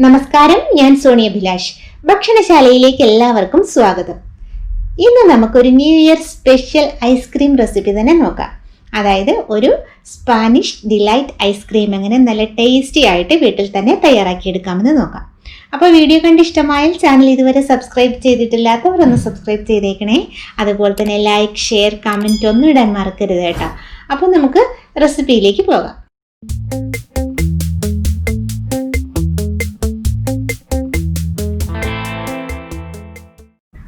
നമസ്കാരം, ഞാൻ സോണിയ അഭിലാഷ്. ഭക്ഷണശാലയിലേക്ക് എല്ലാവർക്കും സ്വാഗതം. ഇന്ന് നമുക്കൊരു new year special ice cream recipe തന്നെ നോക്കാം. അതായത് ഒരു സ്പാനിഷ് ഡിലൈറ്റ് ഐസ്ക്രീം എങ്ങനെ നല്ല ടേസ്റ്റി ആയിട്ട് വീട്ടിൽ തന്നെ തയ്യാറാക്കിയെടുക്കാമെന്ന് നോക്കാം. അപ്പോൾ വീഡിയോ കണ്ട് ഇഷ്ടമായാൽ ചാനൽ ഇതുവരെ സബ്സ്ക്രൈബ് ചെയ്തിട്ടില്ലാത്തവർ ഒന്ന് സബ്സ്ക്രൈബ് ചെയ്തേക്കണേ. അതുപോലെ തന്നെ ലൈക്ക്, ഷെയർ, കമൻറ്റ് ഒന്നും ഇടാൻ മറക്കരുത് കേട്ടോ. അപ്പോൾ നമുക്ക് റെസിപ്പിയിലേക്ക് പോകാം.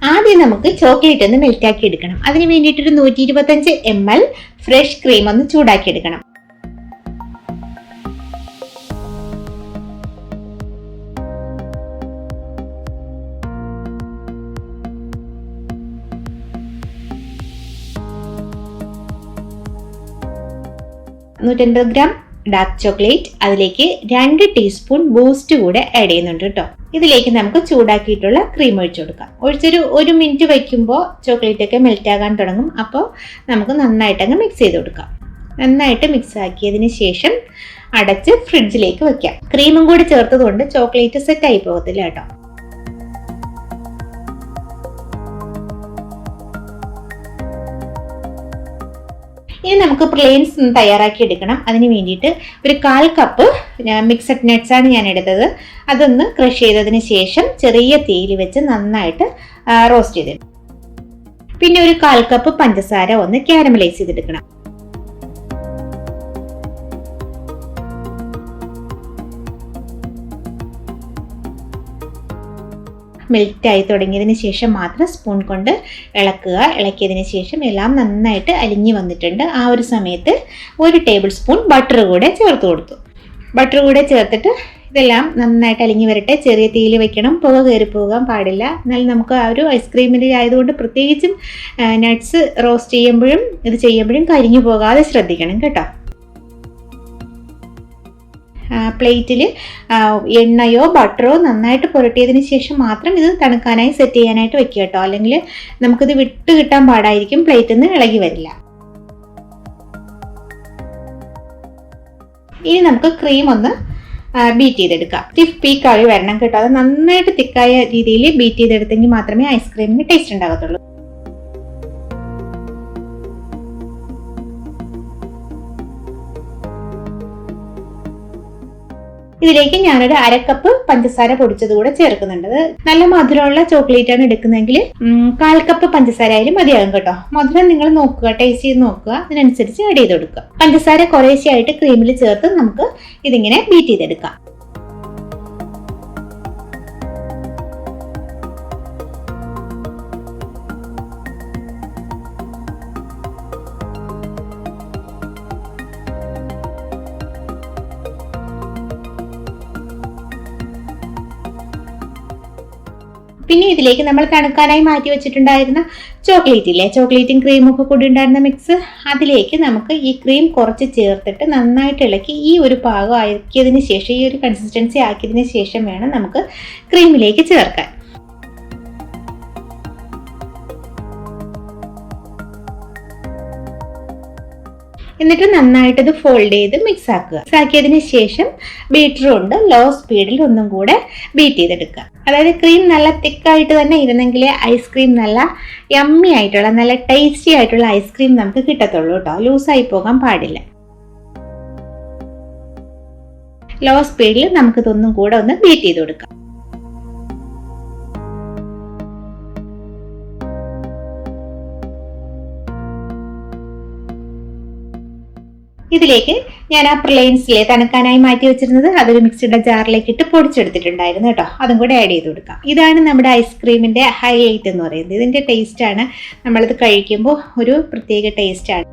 ആദ്യം നമുക്ക് ചോക്ലേറ്റ് ഒന്ന് മെൽറ്റാക്കി എടുക്കണം. അതിന് വേണ്ടിയിട്ടൊരു 125 ml ഫ്രഷ് ക്രീം ഒന്ന് ചൂടാക്കി എടുക്കണം. ഗ്രാം ഡാർക്ക് ചോക്ലേറ്റ്, അതിലേക്ക് 2 ടീസ്പൂൺ ബൂസ്റ്റ് കൂടെ ആഡ് ചെയ്യുന്നുണ്ട് കേട്ടോ. ഇതിലേക്ക് നമുക്ക് ചൂടാക്കിയിട്ടുള്ള ക്രീം ഒഴിച്ചു കൊടുക്കാം. ഒഴിച്ചൊരു 1 മിനിറ്റ് വയ്ക്കുമ്പോൾ ചോക്ലേറ്റ് ഒക്കെ മെൽറ്റ് ആകാൻ തുടങ്ങും. അപ്പോൾ നമുക്ക് നന്നായിട്ട് അങ്ങ് മിക്സ് ചെയ്ത് കൊടുക്കാം. നന്നായിട്ട് മിക്സ് ആക്കിയതിന് ശേഷം അടച്ച് ഫ്രിഡ്ജിലേക്ക് വെക്കാം. ക്രീമും കൂടി ചേർത്തതുകൊണ്ട് ചോക്ലേറ്റ് സെറ്റ് ആയി പോകത്തില്ല കേട്ടോ. ഇനി നമുക്ക് പ്ലെയിൻസ് തയ്യാറാക്കി എടുക്കണം. അതിന് വേണ്ടിയിട്ട് ഒരു 1/4 കപ്പ് മിക്സഡ് നട്ട്സ് ആണ് ഞാൻ എടുത്തത്. അതൊന്ന് ക്രഷ് ചെയ്തതിന് ശേഷം ചെറിയ തീയിൽ വെച്ച് നന്നായിട്ട് റോസ്റ്റ് ചെയ്തെടുക്കും. പിന്നെ ഒരു 1/4 കപ്പ് പഞ്ചസാര ഒന്ന് കാരമലൈസ് ചെയ്തെടുക്കണം. മെൽറ്റ് ആയി തുടങ്ങിയതിന് ശേഷം മാത്രം സ്പൂൺ കൊണ്ട് ഇളക്കുക. ഇളക്കിയതിന് ശേഷം എല്ലാം നന്നായിട്ട് അലിഞ്ഞു വന്നിട്ടുണ്ട്. ആ ഒരു സമയത്ത് 1 ടേബിൾ സ്പൂൺ ബട്ടർ കൂടെ ചേർത്ത് കൊടുത്തു. ബട്ടർ കൂടെ ചേർത്തിട്ട് ഇതെല്ലാം നന്നായിട്ട് അലിഞ്ഞു വരട്ടെ. ചെറിയ തീയിൽ വെക്കണം, പുക കയറി പോകാൻ പാടില്ല. എന്നാൽ നമുക്ക് ആ ഒരു ഐസ്ക്രീമിൻ്റെ ആയതുകൊണ്ട് പ്രത്യേകിച്ചും നട്ട്സ് റോസ്റ്റ് ചെയ്യുമ്പോഴും ഇത് ചെയ്യുമ്പോഴും കരിഞ്ഞു പോകാതെ ശ്രദ്ധിക്കണം കേട്ടോ. പ്ലേറ്റിൽ എണ്ണയോ ബട്ടറോ നന്നായിട്ട് പുരട്ടിയതിന് ശേഷം മാത്രം ഇത് തണുക്കാനായി സെറ്റ് ചെയ്യാനായിട്ട് വെക്കുക കേട്ടോ. അല്ലെങ്കിൽ നമുക്കിത് വിട്ട് കിട്ടാൻ പാടായിരിക്കും, പ്ലേറ്റിൽ നിന്ന് ഇളകി വരില്ല. ഇനി നമുക്ക് ക്രീം ഒന്ന് ബീറ്റ് ചെയ്തെടുക്കാം. തിക്ക് പീക്കായി വരണം കേട്ടോ. അത് നന്നായിട്ട് തിക്കായ രീതിയിൽ ബീറ്റ് ചെയ്തെടുത്തെങ്കിൽ മാത്രമേ ഐസ്ക്രീമിന് ടേസ്റ്റ് ഉണ്ടാകത്തുള്ളൂ. ഇതിലേക്ക് ഞാനൊരു 1/2 കപ്പ് പഞ്ചസാര പൊടിച്ചത് കൂടെ ചേർക്കുന്നുണ്ട്. നല്ല മധുരമുള്ള ചോക്ലേറ്റ് ആണ് എടുക്കുന്നതെങ്കിൽ 1/4 കപ്പ് പഞ്ചസാര ആയാലും മതിയാകും കേട്ടോ. മധുരം നിങ്ങൾ നോക്കുക, ടേസ്റ്റ് ചെയ്ത് നോക്കുക, അതിനനുസരിച്ച് ആഡ് ചെയ്ത് കൊടുക്കുക. പഞ്ചസാര കുറേശ്ശെയായിട്ട് ക്രീമിൽ ചേർത്ത് നമുക്ക് ഇതിങ്ങനെ ബീറ്റ് ചെയ്തെടുക്കാം. പിന്നെ ഇതിലേക്ക് നമ്മൾ തണുക്കാനായി മാറ്റി വെച്ചിട്ടുണ്ടായിരുന്ന ചോക്ലേറ്റ് ഇല്ലേ, ചോക്ലേറ്റും ക്രീമും ഒക്കെ കൂടി ഉണ്ടായിരുന്ന മിക്സ്, അതിലേക്ക് നമുക്ക് ഈ ക്രീം കുറച്ച് ചേർത്തിട്ട് നന്നായിട്ട് ഇളക്കി ഈ ഒരു പാകം ആക്കിയതിന് ശേഷം, ഈ ഒരു കൺസിസ്റ്റൻസി ആക്കിയതിന് ശേഷം വേണം നമുക്ക് ക്രീമിലേക്ക് ചേർക്കാൻ. എന്നിട്ട് നന്നായിട്ട് ഇത് ഫോൾഡ് ചെയ്ത് മിക്സ് ആക്കുക. മിക്സ് ആക്കിയതിന് ശേഷം ബീറ്റർ കൊണ്ട് ലോ സ്പീഡിൽ ഒന്നും കൂടെ ബീറ്റ് ചെയ്തെടുക്കുക. അതായത് ക്രീം നല്ല തിക്കായിട്ട് തന്നെ ഇരുന്നെങ്കിലേ ഐസ്ക്രീം നല്ല യമ്മി ആയിട്ടുള്ള നല്ല ടേസ്റ്റി ആയിട്ടുള്ള ഐസ്ക്രീം നമുക്ക് കിട്ടത്തുള്ളൂ കേട്ടോ. ലൂസായി പോകാൻ പാടില്ല. ലോ സ്പീഡിൽ നമുക്കിതൊന്നും കൂടെ ഒന്ന് ബീറ്റ് ചെയ്ത് കൊടുക്കാം. ഇതിലേക്ക് ഞാൻ ആ പ്ലെയിൻസിലെ തണുക്കാനായി മാറ്റി വെച്ചിരുന്നത് അതൊരു മിക്സിയുടെ ജാറിലേക്ക് ഇട്ട് പൊടിച്ചെടുത്തിട്ടുണ്ടായിരുന്നു കേട്ടോ. അതും കൂടെ ആഡ് ചെയ്ത് കൊടുക്കാം. ഇതാണ് നമ്മുടെ ഐസ്ക്രീമിന്റെ ഹൈലൈറ്റ് എന്ന് പറയുന്നത്. ഇതിന്റെ ടേസ്റ്റാണ്, നമ്മളിത് കഴിക്കുമ്പോൾ ഒരു പ്രത്യേക ടേസ്റ്റാണ്.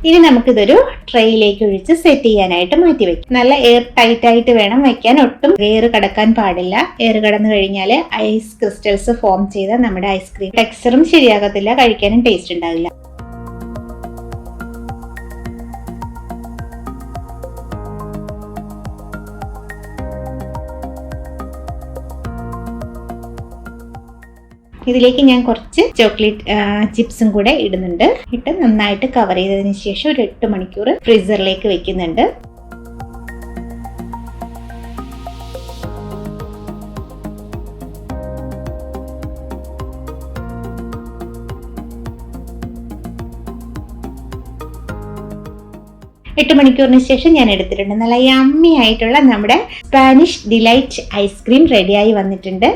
ഇനി നമുക്കിതൊരു ട്രേയിലേക്ക് ഒഴിച്ച് സെറ്റ് ചെയ്യാനായിട്ട് മാറ്റി വെക്കാം. നല്ല എയർ ടൈറ്റ് ആയിട്ട് വേണം വെക്കാൻ. ഒട്ടും എയർ കടക്കാൻ പാടില്ല. എയർ കടന്നു കഴിഞ്ഞാൽ ഐസ് ക്രിസ്റ്റൽസ് ഫോം ചെയ്ത നമ്മുടെ ഐസ്ക്രീം ടെക്സ്ചറും ശരിയാകത്തില്ല, കഴിക്കാനും ടേസ്റ്റ് ഉണ്ടാവില്ല. ഇതിലേക്ക് ഞാൻ കുറച്ച് ചോക്ലേറ്റ് ചിപ്സും കൂടെ ഇടുന്നുണ്ട്. ഇട്ട് നന്നായിട്ട് കവർ ചെയ്തതിന് ശേഷം ഒരു 8 മണിക്കൂർ ഫ്രീസറിലേക്ക് വെക്കുന്നുണ്ട്. എട്ട് മണിക്കൂറിന് ശേഷം ഞാൻ എടുത്തിട്ടുണ്ട്. നല്ല യമ്മി ആയിട്ടുള്ള നമ്മുടെ സ്പാനിഷ് ഡിലൈറ്റ് ഐസ്ക്രീം റെഡിയായി വന്നിട്ടുണ്ട്.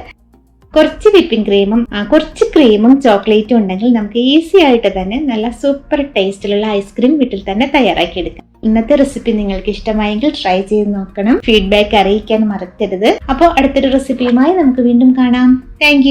കുറച്ച് വിപ്പിംഗ് ക്രീമും കുറച്ച് ക്രീമും ചോക്ലേറ്റും ഉണ്ടെങ്കിൽ നമുക്ക് ഈസി ആയിട്ട് തന്നെ നല്ല സൂപ്പർ ടേസ്റ്റിലുള്ള ഐസ്ക്രീം വീട്ടിൽ തന്നെ തയ്യാറാക്കി എടുക്കാം. ഇന്നത്തെ റെസിപ്പി നിങ്ങൾക്ക് ഇഷ്ടമായെങ്കിൽ ട്രൈ ചെയ്ത് നോക്കണം. ഫീഡ്ബാക്ക് അറിയിക്കാൻ മറക്കരുത്. അപ്പോൾ അടുത്തൊരു റെസിപ്പിയുമായി നമുക്ക് വീണ്ടും കാണാം. താങ്ക്